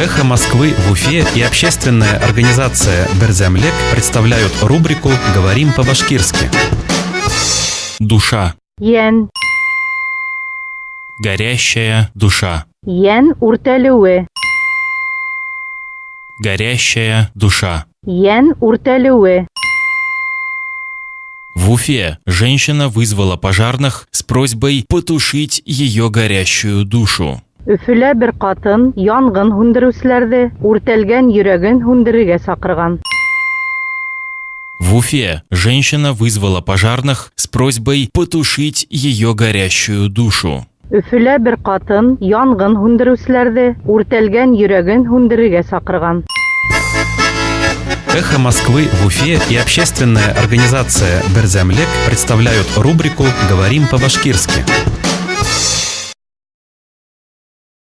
Эхо Москвы в Уфе и общественная организация Берземлек представляют рубрику «Говорим по-башкирски». Душа. Йен. Горящая душа. Йен урталуэ. Горящая душа. Йен урталуэ. В Уфе женщина вызвала пожарных с просьбой потушить ее горящую душу. Өфөлә бер катын янгын һүндерүчеләрне үртәлгән йөрәген һүндерергә сакырган. В Уфе женщина вызвала пожарных с просьбой потушить ее горящую душу. Өфөлә бер катын янгын һүндерүчеләрне үртәлгән йөрәген һүндерергә сакырган. Эхо Москвы в Уфе и общественная организация Берземлек представляют рубрику «Говорим по-башкирски».